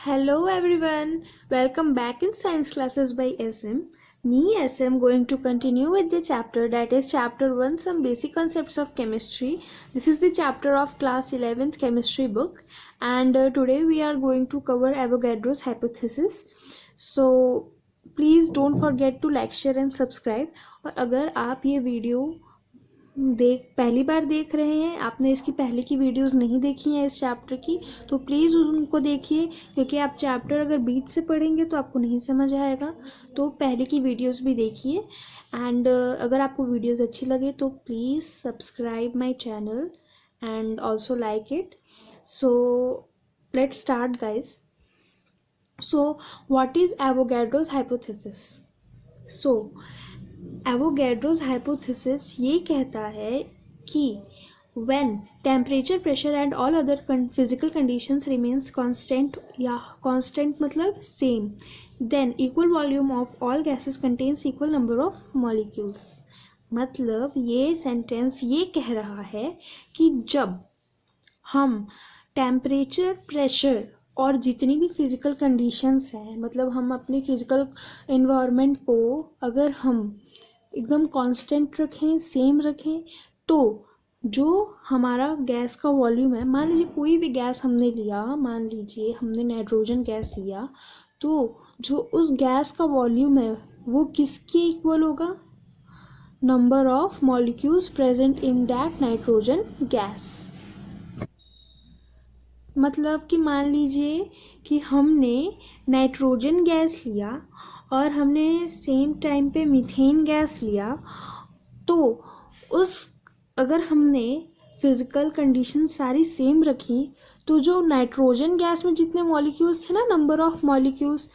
Hello everyone, welcome back in Science Classes by SM. Me SM going to continue with the chapter that is chapter 1 some basic concepts of chemistry. This is the chapter of class 11th chemistry book and today we are going to cover Avogadro's hypothesis. So please don't forget to like, share and subscribe. और अगर आप ये video पहली बार देख रहे हैं, आपने इसकी पहले की वीडियोस नहीं देखी हैं इस चैप्टर की, तो प्लीज़ उनको देखिए क्योंकि आप चैप्टर अगर बीच से पढ़ेंगे तो आपको नहीं समझ आएगा। तो पहले की वीडियोस भी देखिए एंड अगर आपको वीडियोस अच्छी लगे तो please subscribe my channel and also like it. So let's start guys. So what is Avogadro's hypothesis? So Avogadro's hypothesis ये कहता है कि when temperature, pressure and all other physical conditions remains constant या constant मतलब same, then equal volume of all gases contains equal number of molecules। मतलब ये sentence ये कह रहा है कि जब हम टेम्परेचर, प्रेशर और जितनी भी फिज़िकल कंडीशंस हैं, मतलब हम अपनी फिज़िकल इन्वायरमेंट को अगर हम एकदम कांस्टेंट रखें, सेम रखें, तो जो हमारा गैस का वॉल्यूम है, मान लीजिए कोई भी गैस हमने लिया, मान लीजिए हमने नाइट्रोजन गैस लिया, तो जो उस गैस का वॉल्यूम है वो किसके इक्वल होगा? Number of molecules present in that nitrogen gas. मतलब कि मान लीजिए कि हमने नाइट्रोजन गैस लिया और हमने सेम टाइम पे मीथेन गैस लिया, तो उस अगर हमने फिज़िकल कंडीशन सारी सेम रखी तो जो नाइट्रोजन गैस में जितने मॉलिक्यूल्स थे ना, नंबर ऑफ मॉलिक्यूल्स,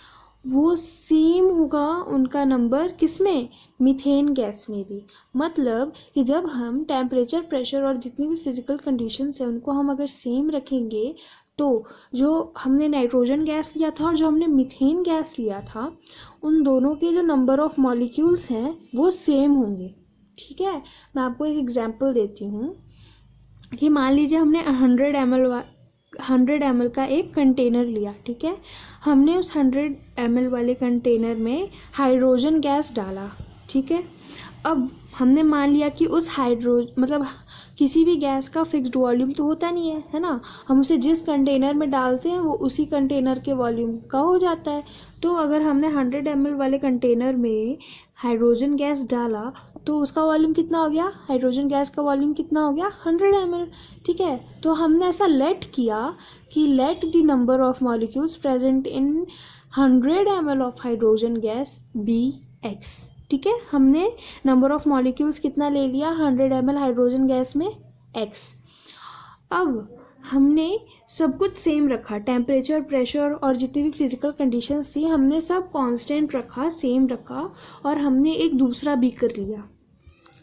वो सेम होगा उनका नंबर किसमें? मीथेन गैस में भी। मतलब कि जब हम टेम्परेचर, प्रेशर और जितनी भी फिज़िकल कंडीशंस हैं उनको हम अगर सेम रखेंगे तो जो हमने नाइट्रोजन गैस लिया था और जो हमने मीथेन गैस लिया था, उन दोनों के जो नंबर ऑफ मॉलिक्यूल्स हैं वो सेम होंगे। ठीक है, मैं आपको एक एग्जांपल देती हूँ कि मान लीजिए हमने 100 ml का एक कंटेनर लिया। ठीक है, हमने उस 100 ml वाले कंटेनर में हाइड्रोजन गैस डाला। ठीक है, अब हमने मान लिया कि उस मतलब किसी भी गैस का फिक्स्ड वॉल्यूम तो होता नहीं है ना, हम उसे जिस कंटेनर में डालते हैं वो उसी कंटेनर के वॉल्यूम का हो जाता है। तो अगर हमने 100 ml वाले कंटेनर में हाइड्रोजन गैस डाला तो उसका वॉल्यूम कितना हो गया? हाइड्रोजन गैस का वॉल्यूम कितना हो गया? 100 ml। ठीक है, तो हमने ऐसा लेट किया कि let the number of molecules present in 100 ml of hydrogen gas B X. ठीक है, हमने नंबर ऑफ मॉलिक्यूल्स कितना ले लिया? 100 ml हाइड्रोजन गैस में x। अब हमने सब कुछ सेम रखा, टेम्परेचर, प्रेशर और जितनी भी फिजिकल कंडीशंस थी हमने सब कांस्टेंट रखा, सेम रखा, और हमने एक दूसरा बीकर लिया,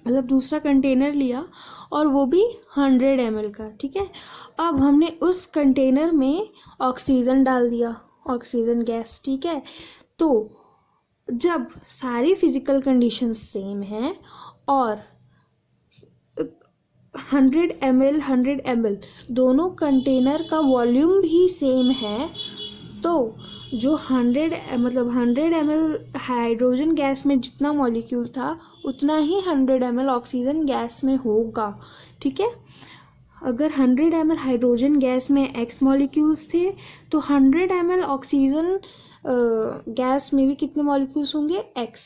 मतलब दूसरा कंटेनर लिया और वो भी 100 ml का। ठीक है, अब हमने उस कंटेनर में ऑक्सीजन डाल दिया, ऑक्सीजन गैस। ठीक है, तो जब सारी फिजिकल कंडीशंस सेम हैं और 100 ml दोनों कंटेनर का वॉल्यूम भी सेम है, तो जो 100 ml हाइड्रोजन गैस में जितना मॉलिक्यूल था उतना ही 100 ml ऑक्सीजन गैस में होगा। ठीक है, अगर 100 ml हाइड्रोजन गैस में x मॉलिक्यूल्स थे तो 100 ml ऑक्सीजन गैस में भी कितने मॉलिक्यूल्स होंगे? x।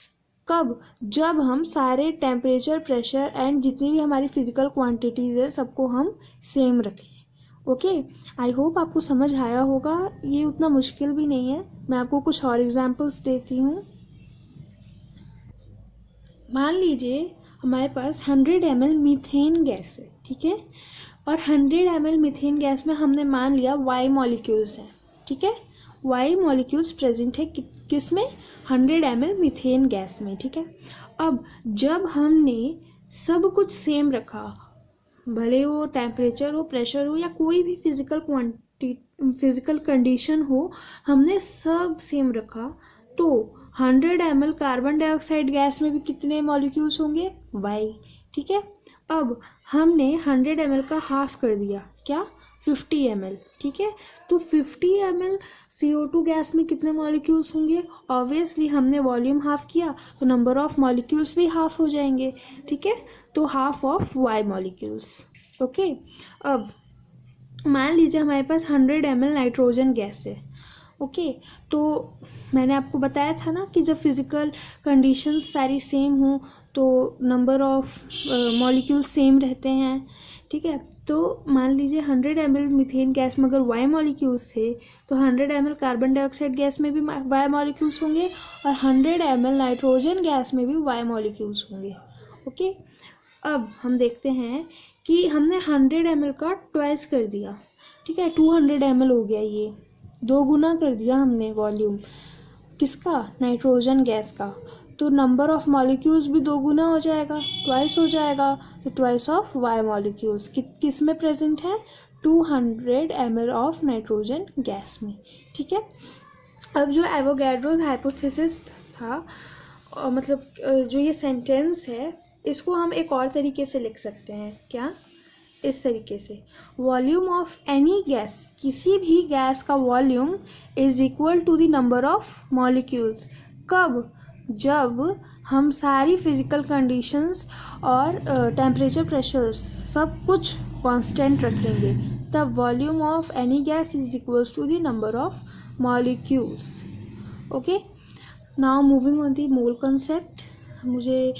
कब? जब हम सारे टेम्परेचर, प्रेशर एंड जितनी भी हमारी फिजिकल क्वांटिटीज़ है सबको हम सेम रखें। ओके, आई होप आपको समझ आया होगा, ये उतना मुश्किल भी नहीं है। मैं आपको कुछ और एग्जांपल्स देती हूँ। मान लीजिए हमारे पास 100 ml मीथेन गैस है। ठीक है, और 100 ml मीथेन गैस में हमने मान लिया y मॉलिक्यूल्स हैं। ठीक है, y मॉलिक्यूल्स प्रेजेंट है किस में? 100 ml मीथेन गैस में। ठीक है, अब जब हमने सब कुछ सेम रखा, भले वो टेम्परेचर हो, प्रेशर हो या कोई भी फिजिकल कंडीशन हो, हमने सब सेम रखा, तो 100 ml कार्बन डाइऑक्साइड गैस में भी कितने मॉलिक्यूल्स होंगे? y। ठीक है, अब हमने 100 ml का हाफ कर दिया, क्या? 50 ml, ठीक है। तो 50 ml CO2 गैस में कितने मॉलिक्यूल्स होंगे? ऑब्वियसली हमने वॉल्यूम हाफ किया तो नंबर ऑफ मॉलिक्यूल्स भी हाफ हो जाएंगे, ठीक है। तो half of Y molecules, okay. अब मान लीजिए हमारे पास 100 ml नाइट्रोजन गैस है, ओके। तो मैंने आपको बताया था ना कि जब फिजिकल कंडीशंस सारी सेम हो तो नंबर ऑफ मॉलिक्यूल सेम रहते हैं, ठीक है। तो मान लीजिए 100 ml मीथेन गैस में अगर Y मॉलिक्यूल्स थे तो 100 ml कार्बन डाइऑक्साइड गैस में भी Y मॉलिक्यूल्स होंगे और 100 ml नाइट्रोजन गैस में भी Y मॉलिक्यूल्स होंगे, ओके। अब हम देखते हैं कि हमने 100 ml का ट्वाइस कर दिया, ठीक है, 200 ml हो गया, ये 2 गुना कर दिया हमने वॉल्यूम किसका? नाइट्रोजन गैस का। तो नंबर ऑफ मॉलिक्यूल्स भी 2 गुना हो जाएगा, ट्वाइस हो जाएगा। तो ट्वाइस ऑफ Y मॉलिक्यूल्स किस में प्रेजेंट है? 200 ml ऑफ नाइट्रोजन गैस में, ठीक है। अब जो एवोगैड्रोस हाइपोथेसिस था, मतलब जो ये सेंटेंस है, इसको हम एक और तरीके से लिख सकते हैं, क्या? इस तरीके से, वॉल्यूम ऑफ एनी गैस, किसी भी गैस का volume is equal to the number of molecules. कब? जब हम सारी फिजिकल कंडीशंस और टेम्परेचर प्रेशर्स सब कुछ कांस्टेंट रखेंगे, तब volume of any gas is equals to the number of molecules, okay. Now moving on the mole concept. मुझे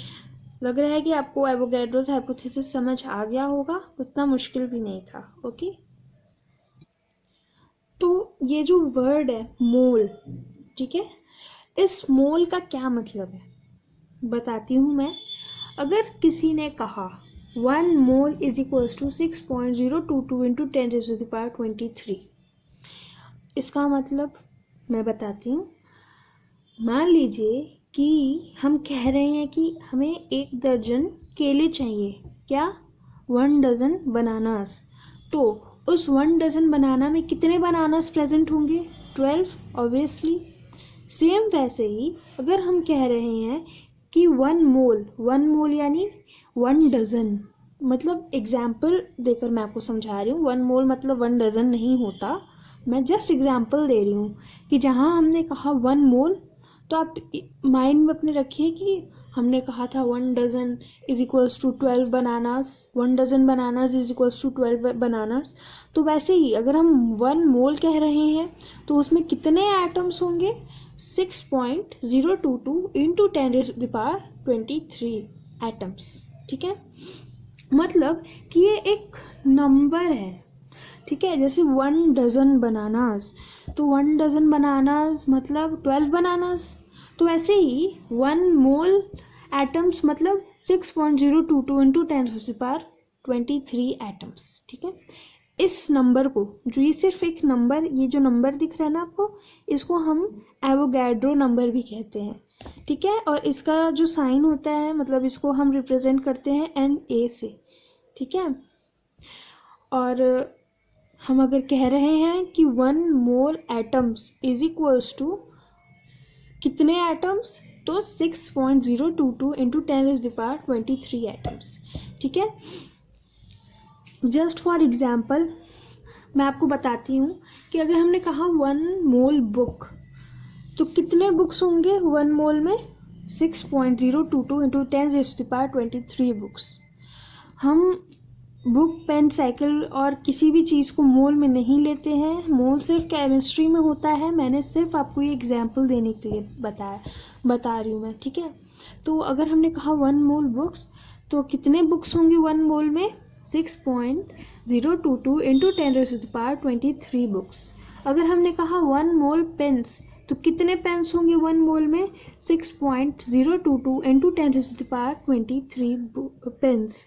लग रहा है कि आपको एवोगैड्रोस हाइपोथेसिस समझ आ गया होगा, उतना मुश्किल भी नहीं था, ओके। तो ये जो वर्ड है मोल, ठीक है, इस मोल का क्या मतलब है बताती हूँ मैं। अगर किसी ने कहा 1 mole is equals to 6.022 into 10⁻23, इसका मतलब मैं बताती हूँ। मान लीजिए कि हम कह रहे हैं कि हमें 1 दर्जन केले चाहिए, क्या? 1 डजन बनानास। तो उस 1 डजन बनाना में कितने बनानास प्रेजेंट होंगे? 12, ऑब्वियसली। सेम वैसे ही अगर हम कह रहे हैं कि 1 मोल यानी 1 डजन, मतलब एग्जाम्पल देकर मैं आपको समझा रही हूँ, 1 मोल मतलब 1 डजन नहीं होता, मैं जस्ट एग्जाम्पल दे रही हूँ कि जहाँ हमने कहा 1 मोल, तो आप माइंड में अपने रखिए कि हमने कहा था 1 dozen is equals to 12 bananas, 1 dozen bananas is equals to 12 bananas. तो वैसे ही अगर हम 1 मोल कह रहे हैं तो उसमें कितने एटम्स होंगे? 6.022 इंटू 10⁻23 एटम्स, ठीक है। मतलब कि ये एक नंबर है, ठीक है। जैसे 1 डजन बनानास, तो 1 डजन बनानास मतलब 12 बनानास। तो ऐसे ही 1 मोल एटम्स मतलब 6.022 इंटू 10⁻23 एटम्स, ठीक है। इस नंबर को, जो ये सिर्फ एक नंबर, ये जो नंबर दिख रहा है ना आपको, इसको हम एवोगैड्रो नंबर भी कहते हैं, ठीक है। और इसका जो साइन होता है, मतलब इसको हम रिप्रेजेंट करते हैं Na से, ठीक है। और हम अगर कह रहे हैं कि 1 मोल एटम्स इज इक्वल्स टू कितने एटम्स? तो 6.022 इंटू 10⁻23 एटम्स, ठीक है। जस्ट फॉर एग्जाम्पल मैं आपको बताती हूँ कि अगर हमने कहा 1 मोल बुक, तो कितने बुक्स होंगे 1 मोल में? 6.022 इंटू 10⁻23 बुक्स। हम बुक, पेन, साइकिल और किसी भी चीज़ को मोल में नहीं लेते हैं, मोल सिर्फ केमिस्ट्री में होता है। मैंने सिर्फ आपको ये एग्जाम्पल देने के लिए बता रही हूँ मैं, ठीक है। तो अगर हमने कहा 1 मोल बुक्स, तो कितने बुक्स होंगे 1 मोल में? 6.022 इंटू 10⁻23 बुक्स। अगर हमने कहा 1 मोल पेन्स, तो कितने पेन्स होंगे 1 मोल में? 6.022 इंटू 10⁻23 पेन्स,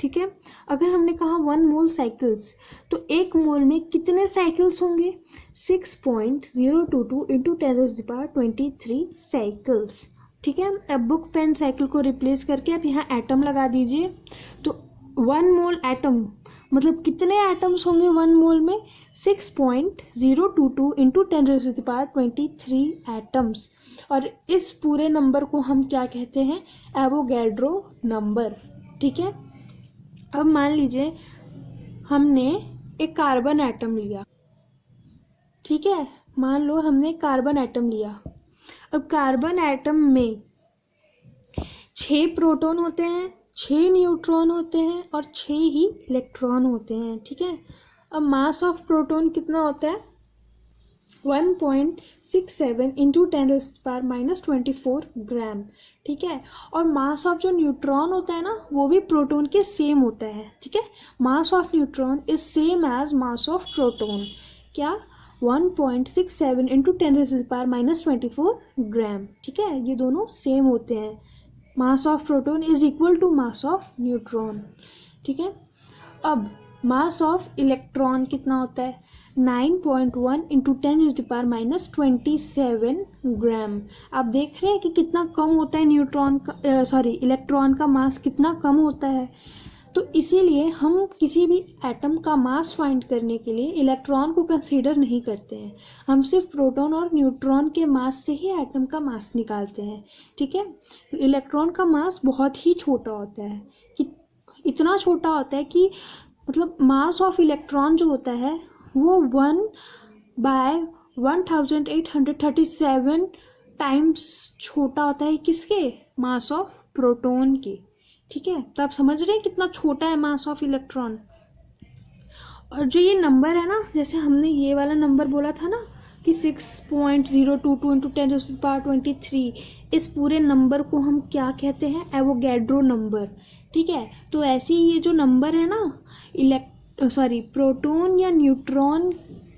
ठीक है। अगर हमने कहा 1 मोल साइकिल्स, तो 1 मोल में कितने साइकिल्स होंगे? 6.022 इंटू 10⁻23 साइकिल्स, ठीक है। अब बुक, पेन, साइकिल को रिप्लेस करके आप यहाँ एटम लगा दीजिए, तो 1 मोल एटम मतलब कितने एटम्स होंगे 1 मोल में? 6.022 इंटू 10⁻23 एटम्स। और इस पूरे नंबर को हम क्या कहते हैं? एवोगैड्रो नंबर, ठीक है। अब मान लीजिए हमने एक कार्बन एटम लिया, ठीक है, मान लो हमने कार्बन एटम लिया। अब कार्बन एटम में 6 प्रोटॉन होते हैं, 6 न्यूट्रॉन होते हैं और 6 ही इलेक्ट्रॉन होते हैं, ठीक है। अब मास ऑफ प्रोटॉन कितना होता है? 1.67 इंटू 10⁻⁻24 ग्राम, ठीक है। और मास ऑफ जो न्यूट्रॉन होता है ना, वो भी प्रोटॉन के सेम होता है, ठीक है। Mass of neutron is same as mass of proton, क्या? 1.67 इंटू 10⁻⁻24 ग्राम, ठीक है। ये दोनों सेम होते हैं। Mass of proton is equal to mass of neutron, ठीक है। अब मास ऑफ इलेक्ट्रॉन कितना होता है? 9.1 इंटू 10⁻⁻27 ग्राम। आप देख रहे हैं कि कितना कम होता है न्यूट्रॉन का, इलेक्ट्रॉन का मास कितना कम होता है। तो इसीलिए हम किसी भी एटम का मास फाइंड करने के लिए इलेक्ट्रॉन को कंसीडर नहीं करते हैं, हम सिर्फ प्रोटॉन और न्यूट्रॉन के मास से ही एटम का मास निकालते हैं, ठीक है। इलेक्ट्रॉन का मास बहुत ही छोटा होता है, कि इतना छोटा होता है कि मतलब मास ऑफ इलेक्ट्रॉन जो होता है वो 1/1837 टाइम्स छोटा होता है किसके? मास ऑफ प्रोटॉन के, ठीक है। तो आप समझ रहे हैं कितना छोटा है मास ऑफ इलेक्ट्रॉन। और जो ये नंबर है ना, जैसे हमने ये वाला नंबर बोला था ना कि 6.022 इंटू 10⁻23, इस पूरे नंबर को हम क्या कहते हैं? एवोगैड्रो नंबर, ठीक है। तो ऐसे ही ये जो नंबर है ना प्रोटॉन या न्यूट्रॉन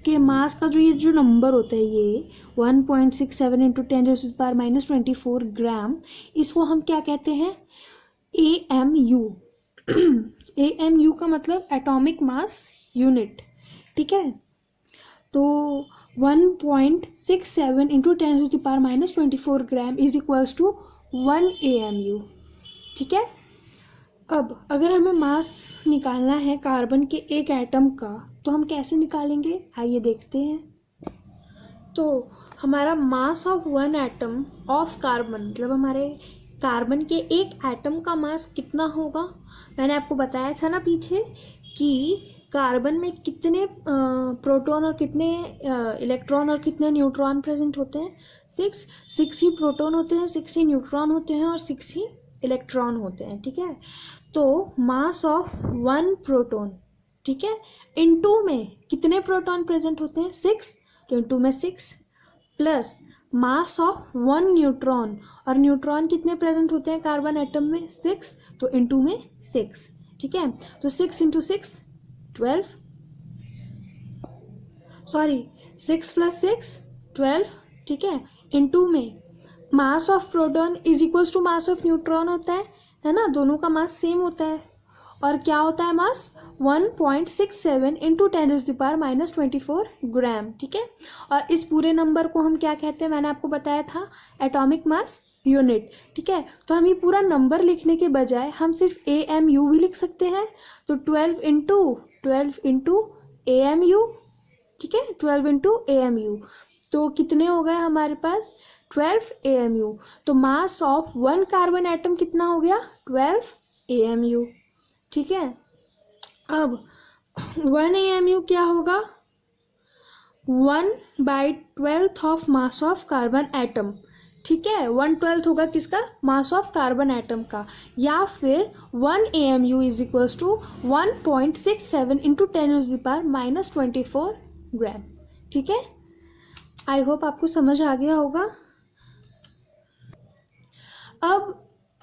के मास का जो ये जो नंबर होता है, ये 1.67 इंटू 10⁻⁻24 ग्राम, इसको हम क्या कहते हैं? AMU। AMU का मतलब एटॉमिक मास यूनिट, ठीक है। तो 1.67 into 10⁻⁻24 gram is equals to 1 AMU, ठीक है। अब अगर हमें मास निकालना है कार्बन के एक एटम का, तो हम कैसे निकालेंगे? आइए देखते हैं। तो हमारा मास ऑफ 1 एटम ऑफ कार्बन, मतलब हमारे कार्बन के एक एटम का मास कितना होगा? मैंने आपको बताया था ना पीछे कि कार्बन में कितने प्रोटॉन और कितने इलेक्ट्रॉन और कितने न्यूट्रॉन प्रेजेंट होते हैं? 6 ही प्रोटॉन होते हैं, 6 ही न्यूट्रॉन होते हैं और 6 ही इलेक्ट्रॉन होते हैं, ठीक है। तो मास ऑफ 1 प्रोटॉन, ठीक है, इनटू में कितने प्रोटॉन प्रेजेंट होते हैं? 6, तो इनटू में 6 प्लस मास ऑफ 1 न्यूट्रॉन, और न्यूट्रॉन कितने प्रेजेंट होते हैं कार्बन एटम में? 6, तो इनटू में 6, ठीक है। तो 6 इंटू 6 12, 6 प्लस 6 12, ठीक है। इनटू में mass of proton is equals to mass of neutron होता है ना, दोनों का मास सेम होता है। और क्या होता है मास? 1.67 इंटू 10⁻⁻24 ग्राम, ठीक है। और इस पूरे नंबर को हम क्या कहते हैं? मैंने आपको बताया था एटॉमिक मास यूनिट, ठीक है। तो हम ये पूरा नंबर लिखने के बजाय हम सिर्फ AMU भी लिख सकते हैं। तो 12 इंटू AMU, ठीक है, 12 इंटू AMU, तो कितने हो गए हमारे पास? 12 AMU। तो मास ऑफ 1 कार्बन एटम कितना हो गया? 12 AMU, ठीक है। अब 1 AMU क्या होगा? 1/12 of mass of carbon atom, ठीक है। 1/12 होगा किसका? मास ऑफ कार्बन एटम का। या फिर 1 AMU is equals to 1.67 into 10⁻⁻24 gram, ठीक है। आई होप आपको समझ आ गया होगा।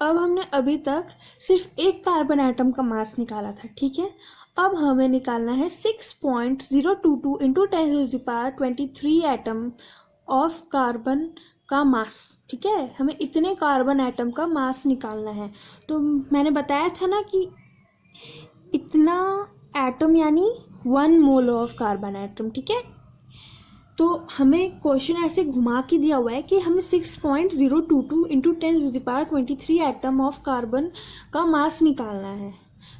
अब हमने अभी तक सिर्फ एक कार्बन एटम का मास निकाला था, ठीक है। अब हमें निकालना है 6.022 इंटू 10⁻23 एटम ऑफ कार्बन का मास, ठीक है। हमें इतने कार्बन एटम का मास निकालना है। तो मैंने बताया था ना कि इतना एटम यानी 1 मोल ऑफ कार्बन एटम, ठीक है। तो हमें क्वेश्चन ऐसे घुमा के दिया हुआ है कि हमें 6.022 इंटू 10⁻23 एटम ऑफ कार्बन का मास निकालना है।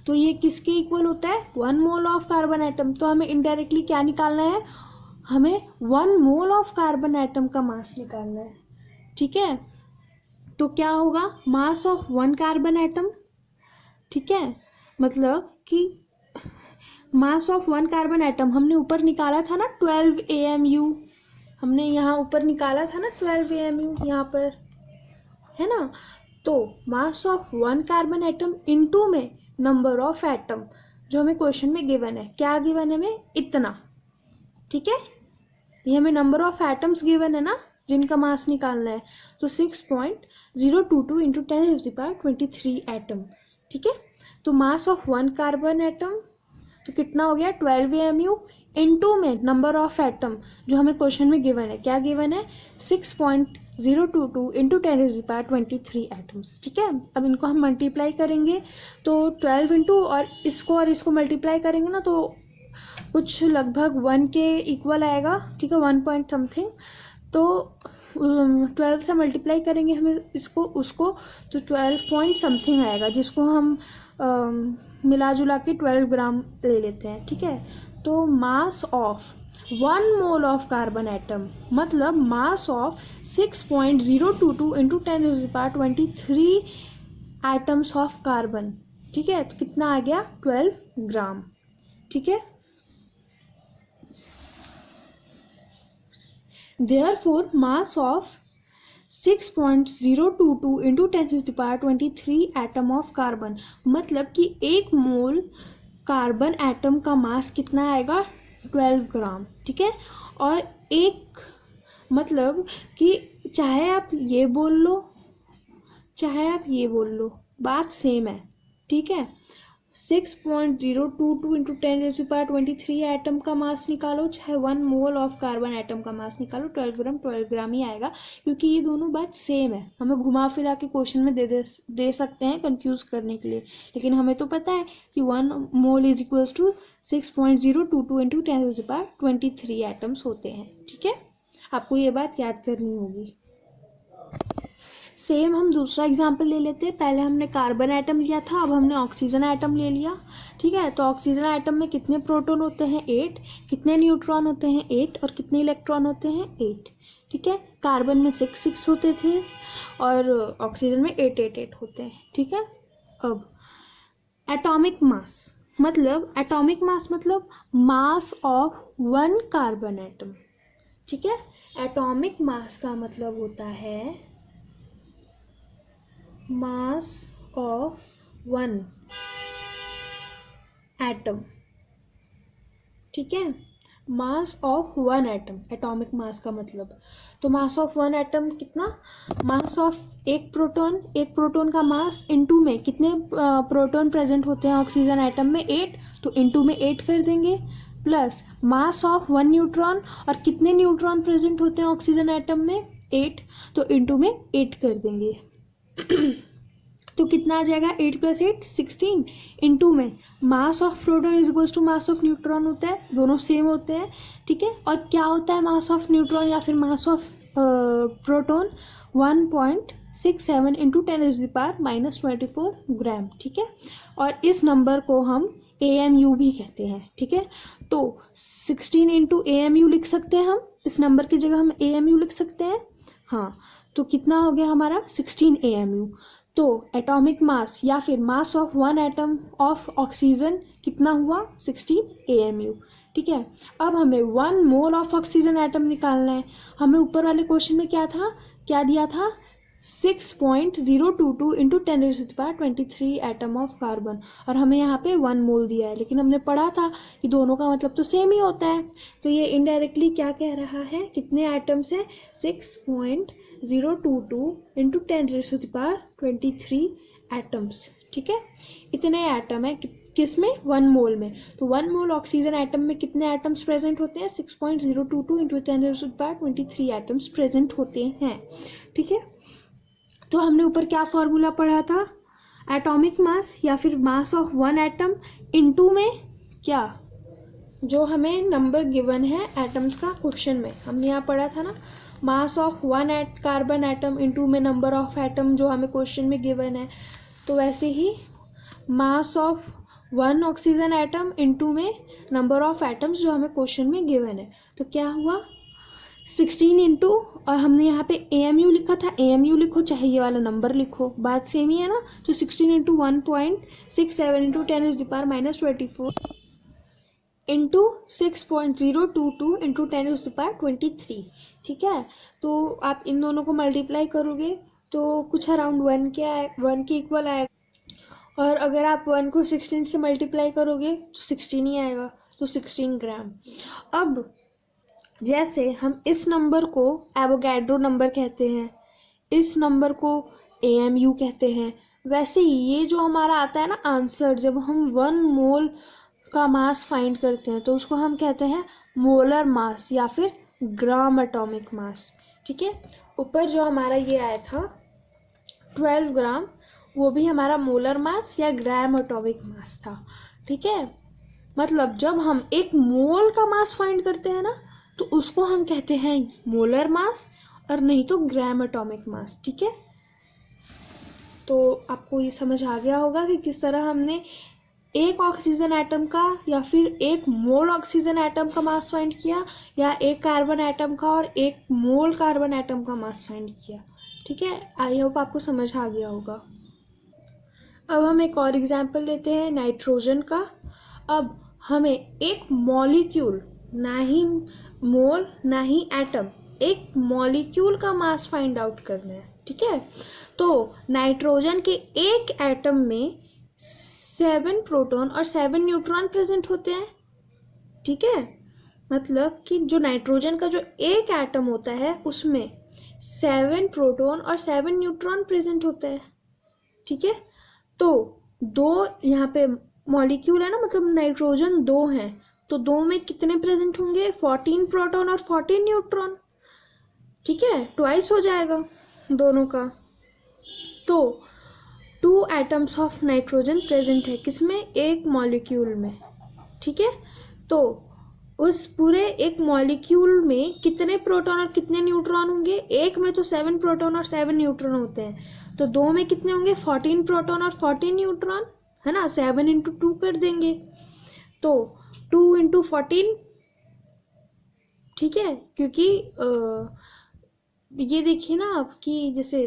तो ये किसके इक्वल होता है? 1 मोल ऑफ कार्बन एटम। तो हमें इनडायरेक्टली क्या निकालना है? हमें 1 मोल ऑफ कार्बन एटम का मास निकालना है, ठीक है। तो क्या होगा? मास ऑफ 1 कार्बन एटम, ठीक है, मतलब कि mass of one carbon atom हमने ऊपर निकाला था ना 12 AMU, हमने यहाँ ऊपर निकाला था ना 12 AMU यहाँ पर, है ना। तो mass of one carbon atom into में नंबर ऑफ एटम जो हमें क्वेश्चन में गिवन है, क्या गिवन है हमें, इतना, ठीक है। ये हमें नंबर ऑफ एटम्स गिवन है ना जिनका मास निकालना है, तो 6.022 इंटू 10⁻23 एटम, ठीक है। तो mass of one carbon atom तो कितना हो गया 12 AMU इनटू में नंबर ऑफ एटम जो हमें क्वेश्चन में गिवन है, क्या गिवन है 6.022 इंटू 10⁻23 एटम्स, ठीक है। अब इनको हम मल्टीप्लाई करेंगे तो 12 इंटू और इसको मल्टीप्लाई करेंगे ना तो कुछ लगभग 1 के इक्वल आएगा, ठीक है, 1 पॉइंट समथिंग। तो 12 से मल्टीप्लाई करेंगे हमें इसको उसको तो 12 पॉइंट समथिंग आएगा, जिसको हम मिला जुला के 12 ग्राम ले लेते हैं, ठीक है। तो mass of 1 mole of carbon atom मतलब mass of 6.022 into 10⁻23 atoms of carbon, ठीक है। तो कितना आ गया 12 ग्राम, ठीक है। Therefore, mass of 6.022 into 10⁻23 atom of carbon मतलब कि 1 मोल कार्बन एटम का मास कितना आएगा 12 ग्राम, ठीक है। और एक मतलब कि चाहे आप ये बोल लो चाहे आप ये बोल लो, बात सेम है, ठीक है। 6.022 इंटू 10⁻23 एटम का मास निकालो, चाहे 1 मोल ऑफ कार्बन एटम का मास निकालो, 12 ग्राम ही आएगा, क्योंकि ये दोनों बात सेम है। हमें घुमा फिरा के क्वेश्चन में दे सकते हैं कंफ्यूज करने के लिए, लेकिन हमें तो पता है कि 1 mole is equals to 6.022 into 10⁻23 atoms होते हैं, ठीक है। आपको ये बात याद करनी होगी। सेम हम दूसरा एग्जाम्पल ले लेते हैं। पहले हमने कार्बन एटम लिया था, अब हमने ऑक्सीजन एटम ले लिया, ठीक है। तो ऑक्सीजन एटम में कितने प्रोटॉन होते हैं 8, कितने न्यूट्रॉन होते हैं 8 और कितने इलेक्ट्रॉन होते हैं 8, ठीक है। कार्बन में 6 होते थे और ऑक्सीजन में 8 होते हैं, ठीक है। अब एटॉमिक मास मतलब मास ऑफ 1 कार्बन एटम, ठीक है। एटॉमिक मास का मतलब होता है मास ऑफ 1 एटम, ठीक है। Mass of 1 atom atomic mass का मतलब, तो मास ऑफ 1 एटम कितना, मास ऑफ एक प्रोटॉन का मास इनटू में कितने प्रोटॉन प्रेजेंट होते हैं ऑक्सीजन एटम में 8, तो इनटू में 8 कर देंगे, प्लस मास ऑफ 1 न्यूट्रॉन और कितने न्यूट्रॉन प्रेजेंट होते हैं ऑक्सीजन एटम में 8, तो इनटू में 8 कर देंगे। तो कितना आ जाएगा 8 + 8 16 इनटू में mass of proton is equals to mass of neutron होता है, दोनों सेम होते हैं, ठीक है। और क्या होता है मास ऑफ न्यूट्रॉन या फिर मास ऑफ प्रोटॉन 1.67 इंटू 10⁻⁻24 ग्राम, ठीक है। और इस नंबर को हम AMU भी कहते हैं, ठीक है। तो 16 इंटू AMU लिख सकते हैं हम, इस नंबर की जगह हम AMU लिख सकते हैं, हाँ। तो कितना हो गया हमारा 16 AMU। तो एटॉमिक मास या फिर मास ऑफ 1 एटम ऑफ ऑक्सीजन कितना हुआ 16 AMU, ठीक है। अब हमें 1 मोल ऑफ ऑक्सीजन एटम निकालना है। हमें ऊपर वाले क्वेश्चन में क्या दिया था 6.022 इंटू 10⁻23 एटम ऑफ कार्बन, और हमें यहाँ पे 1 मोल दिया है, लेकिन हमने पढ़ा था कि दोनों का मतलब तो सेम ही होता है। तो ये इनडायरेक्टली क्या कह रहा है, कितने एटम्स हैं 6.022 इंटू 10⁻23 एटम्स, ठीक है। इतने एटम है किस में 1 मोल में, तो 1 मोल ऑक्सीजन एटम में कितने एटम्स प्रेजेंट होते हैं 6.022 इंटू 10⁻23 एटम्स प्रेजेंट होते हैं, ठीक है। तो हमने ऊपर क्या फॉर्मूला पढ़ा था, एटॉमिक मास या फिर मास ऑफ 1 एटम इनटू में क्या, जो हमें नंबर गिवन है एटम्स का क्वेश्चन में, हमने यहाँ पढ़ा था ना mass of 1 carbon atom into में नंबर ऑफ एटम जो हमें क्वेश्चन में गिवन है। तो वैसे ही mass of 1 oxygen atom into में नंबर ऑफ एटम्स जो हमें क्वेश्चन में गिवन है। तो क्या हुआ 16 इंटू, और हमने यहाँ पे AMU लिखा था, AMU लिखो चाहे ये वाला नंबर लिखो, बात सेम ही है ना। तो 16 इंटू 1.67 इंटू 10⁻24 इंटू 6.022 इंटू 10⁻23। ठीक है, तो आप इन दोनों को मल्टीप्लाई करोगे तो कुछ अराउंड 1 के 1 के इक्वल आएगा। और अगर आप 1 को 16 से मल्टीप्लाई करोगे तो 16 ही आएगा, तो 16 ग्राम। अब जैसे हम इस नंबर को एवोगैड्रो नंबर कहते हैं, इस नंबर को AMU कहते हैं, वैसे ये जो हमारा आता है ना आंसर, जब हम 1 मोल का मास फाइंड करते हैं तो उसको हम कहते हैं मोलर मास या फिर ग्राम एटॉमिक मास। ठीक है, ऊपर जो हमारा ये आया था 12 ग्राम, वो भी हमारा मोलर मास या ग्राम एटॉमिक मास था। ठीक है, मतलब जब हम एक मोल का मास फाइंड करते हैं ना तो उसको हम कहते हैं मोलर मास, और नहीं तो ग्राम एटॉमिक मास। ठीक है, तो आपको ये समझ आ गया होगा कि किस तरह हमने एक ऑक्सीजन एटम का या फिर एक मोल ऑक्सीजन एटम का मास फाइंड किया, या एक कार्बन एटम का और एक मोल कार्बन एटम का मास फाइंड किया। ठीक है, आई होप आपको समझ आ गया होगा। अब हम एक और एग्जांपल लेते हैं नाइट्रोजन का। अब हमें एक मॉलिक्यूल, ना ही मोल ना ही एटम, एक मॉलिक्यूल का मास फाइंड आउट करना है। ठीक है, तो नाइट्रोजन के एक एटम में 7 प्रोटॉन और 7 न्यूट्रॉन प्रेजेंट होते हैं। ठीक है, मतलब कि जो नाइट्रोजन का जो एक एटम होता है उसमें 7 प्रोटॉन और 7 न्यूट्रॉन प्रेजेंट होता है। ठीक है, तो दो यहाँ पे मॉलिक्यूल है ना, मतलब नाइट्रोजन 2 हैं, तो 2 में कितने प्रेजेंट होंगे? 14 प्रोटॉन और 14 न्यूट्रॉन। ठीक है, ट्वाइस हो जाएगा दोनों का। तो 2 एटम्स ऑफ नाइट्रोजन प्रेजेंट है किसमें? एक मॉलिक्यूल में। ठीक है, तो उस पूरे एक मॉलिक्यूल में कितने प्रोटॉन और कितने न्यूट्रॉन होंगे? एक में तो 7 प्रोटॉन और 7 न्यूट्रॉन होते हैं, तो 2 में कितने होंगे? 14 प्रोटॉन और 14 न्यूट्रॉन, है ना। 7 इंटू 2 कर देंगे तो 2 इंटू 14। ठीक है, क्योंकि ये देखिए ना आप कि जैसे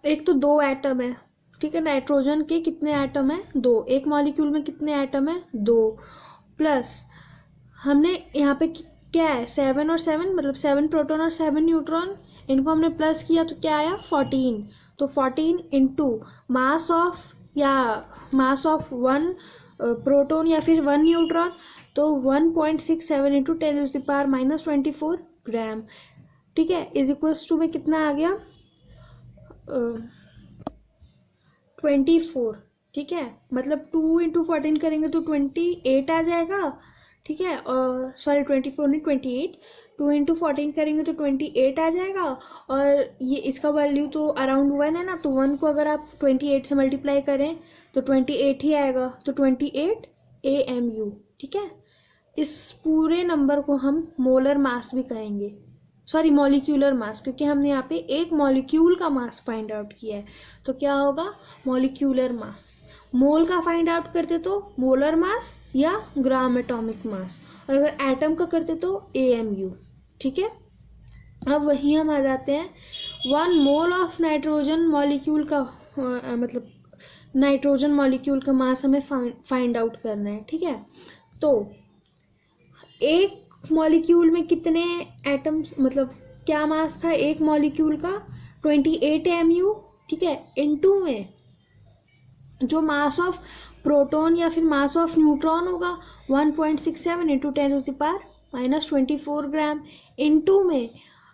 एक तो 2 एटम है। ठीक है, नाइट्रोजन के कितने एटम है? 2। एक मॉलिक्यूल में कितने एटम है? 2, प्लस हमने यहाँ पे क्या है? 7 और 7, मतलब 7 प्रोटॉन और 7 न्यूट्रॉन, इनको हमने प्लस किया तो क्या आया? 14। तो 14 इंटू मास ऑफ, या मास ऑफ 1 प्रोटॉन या फिर 1 न्यूट्रॉन, तो 1.67 इंटू 10⁻⁻24 ग्राम। ठीक है, इज इक्वल्स टू में कितना आ गया? 24। ठीक है, मतलब 2 इंटू 14 करेंगे तो 28 आ जाएगा। ठीक है, और सॉरी 24 नहीं 28, 2 इंटू 14 करेंगे तो 28 आ जाएगा। और ये इसका वैल्यू तो अराउंड 1 है ना, तो 1 को अगर आप 28 से मल्टीप्लाई करें तो 28 ही आएगा, तो 28 AMU। ठीक है, इस पूरे नंबर को हम मोलर मास भी कहेंगे, सॉरी मॉलिक्यूलर मास, क्योंकि हमने यहाँ पे एक मॉलिक्यूल का मास फाइंड आउट किया है, तो क्या होगा? Molecular mass. मोल का फाइंड आउट करते तो मोलर मास या ग्राम एटॉमिक मास, और अगर एटम का करते तो AMU। ठीक है, अब वहीं हम आ जाते हैं 1 मोल ऑफ नाइट्रोजन मॉलिक्यूल का, मतलब नाइट्रोजन मॉलिक्यूल का मास हमें फाइंड आउट करना है। ठीक है, तो एक मॉलिक्यूल में कितने एटम्स, मतलब क्या मास था एक मॉलिक्यूल का? 28 AMU। ठीक है, इनटू में जो मास ऑफ प्रोटॉन या फिर मास ऑफ न्यूट्रॉन होगा 1.67 इंटू 10⁻⁻24 ग्राम, इनटू में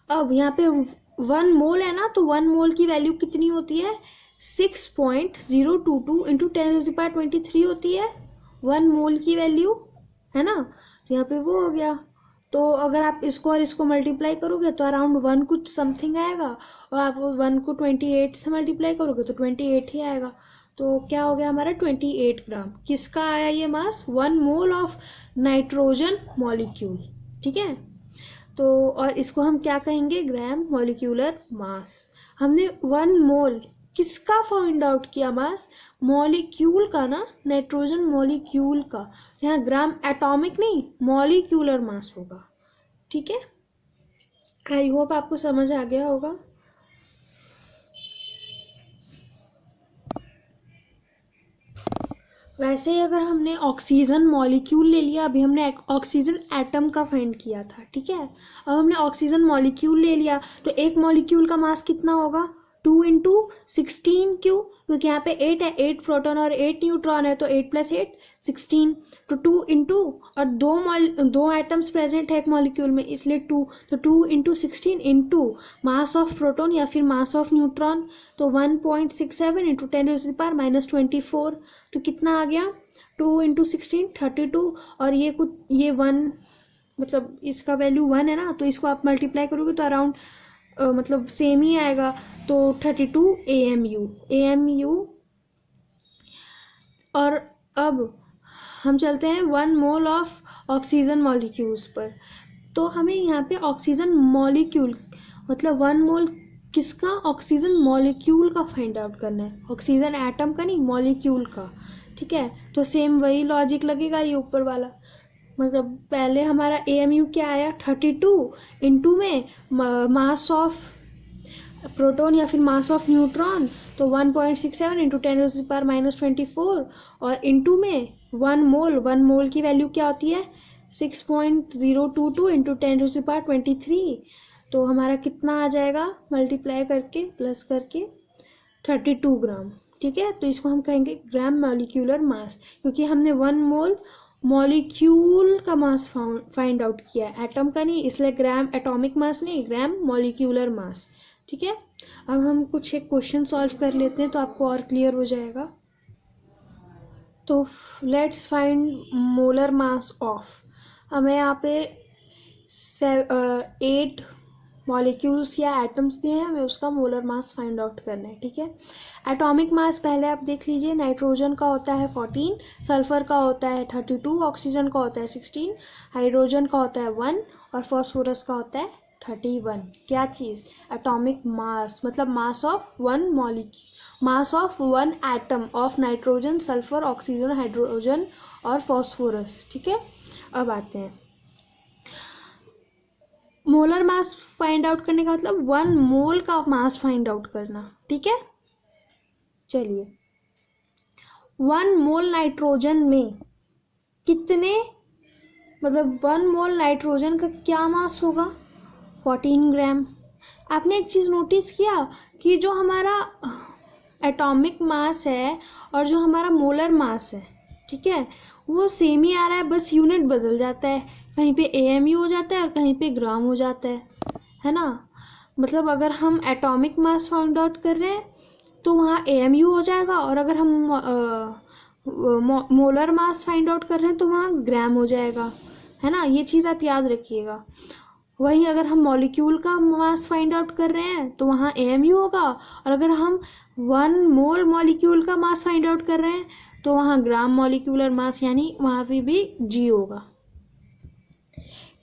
अब यहाँ पे 1 मोल है ना, तो 1 मोल की वैल्यू कितनी होती है? 6.022 इंटू 10⁻23 होती है 1 मोल की वैल्यू, है ना। तो यहाँ पे वो हो गया। तो अगर आप इसको और इसको मल्टीप्लाई करोगे तो अराउंड 1 कुछ समथिंग आएगा, और आप 1 को 28 से मल्टीप्लाई करोगे तो 28 ही आएगा। तो क्या हो गया हमारा? 28 ग्राम। किसका आया ये मास? 1 मोल ऑफ नाइट्रोजन मॉलिक्यूल। ठीक है, तो और इसको हम क्या कहेंगे? Gram molecular mass. हमने 1 मोल किसका फाइंड आउट किया मास? मॉलिक्यूल का ना, नाइट्रोजन मॉलिक्यूल का। यहाँ ग्राम एटॉमिक नहीं, मॉलिक्यूलर मास होगा। ठीक है, आई होप आपको समझ आ गया होगा। वैसे ही अगर हमने ऑक्सीजन मॉलिक्यूल ले लिया, अभी हमने ऑक्सीजन एटम का फाइंड किया था, ठीक है, अब हमने ऑक्सीजन मॉलिक्यूल ले लिया, तो एक मॉलिक्यूल का मास कितना होगा, 2 इंटू 16, क्यों, क्योंकि यहाँ पे 8 है, 8 प्रोटॉन और 8 न्यूट्रॉन है, तो 8 + 8 16, तो 2 इंटू, और दो एटम्स प्रेजेंट है एक मॉलिक्यूल में, इसलिए 2, तो 2 into 16 into mass of proton या फिर मास ऑफ न्यूट्रॉन, तो 1.67 इंटू 10⁻⁻24, तो कितना आ गया, 2 इंटू 16 32, और ये कुछ ये 1, मतलब इसका वैल्यू 1 है ना, तो इसको आप मल्टीप्लाई करोगे तो अराउंड मतलब सेम ही आएगा, तो 32 AMU। और अब हम चलते हैं 1 मोल ऑफ ऑक्सीजन मॉलिक्यूल्स पर। तो हमें यहाँ पे ऑक्सीजन मॉलिक्यूल मतलब 1 मोल किसका, ऑक्सीजन मॉलिक्यूल का फाइंड आउट करना है, ऑक्सीजन एटम का नहीं, मॉलिक्यूल का, ठीक है। तो सेम वही लॉजिक लगेगा, ये ऊपर वाला, मतलब पहले हमारा AMU क्या आया, 32 इंटू में मास ऑफ प्रोटॉन या फिर मास ऑफ न्यूट्रॉन, तो 1.67 इंटू 10⁻⁻24, और इंटू में 1 मोल की वैल्यू क्या होती है, 6.022 इंटू 10⁻23, तो हमारा कितना आ जाएगा, मल्टीप्लाई करके प्लस करके 32 ग्राम, ठीक है। तो इसको हम कहेंगे ग्राम मॉलिक्यूलर मास, क्योंकि हमने 1 मोल मॉलिक्यूल का मास फाइंड आउट किया है, एटम का नहीं, इसलिए ग्राम एटॉमिक मास नहीं, ग्राम मॉलिक्यूलर मास, ठीक है। अब हम कुछ एक क्वेश्चन सॉल्व कर लेते हैं तो आपको और क्लियर हो जाएगा। तो let's find molar mass of, हमें यहाँ पे 8 मॉलिक्यूल्स या एटम्स दिए हैं, हमें उसका मोलर मास फाइंड आउट करना है, ठीक है। एटॉमिक मास पहले आप देख लीजिए, नाइट्रोजन का होता है 14, सल्फर का होता है 32, ऑक्सीजन का होता है 16, हाइड्रोजन का होता है 1 और फॉस्फोरस का होता है 31। क्या चीज़, एटॉमिक मास, मतलब mass of 1 molecule, mass of 1 atom of nitrogen, sulphur, oxygen, hydrogen और फॉस्फोरस, ठीक है। अब आते हैं मोलर मास फाइंड आउट करने का मतलब 1 मोल का मास फाइंड आउट करना, ठीक है। चलिए 1 मोल नाइट्रोजन में कितने, मतलब 1 मोल नाइट्रोजन का क्या मास होगा, 14 ग्राम। आपने एक चीज़ नोटिस किया कि जो हमारा एटॉमिक मास है और जो हमारा मोलर मास है, ठीक है, वो सेम ही आ रहा है, बस यूनिट बदल जाता है, कहीं पे AMU हो जाता है और कहीं पे ग्राम हो जाता है ना। मतलब अगर हम एटॉमिक मास फाइंड आउट कर रहे हैं तो वहाँ AMU हो जाएगा, और अगर हम मोलर मास फाइंड आउट कर रहे हैं तो वहाँ ग्राम हो जाएगा, है ना। ये चीज़ आप याद रखिएगा। वही अगर हम मॉलिक्यूल का मास फाइंड आउट कर रहे हैं तो वहाँ AMU होगा, और अगर हम 1 मोल मॉलिक्यूल का मास फाइंड आउट कर रहे हैं तो वहाँ ग्राम मॉलिक्यूलर मास, यानी वहाँ पे भी G होगा।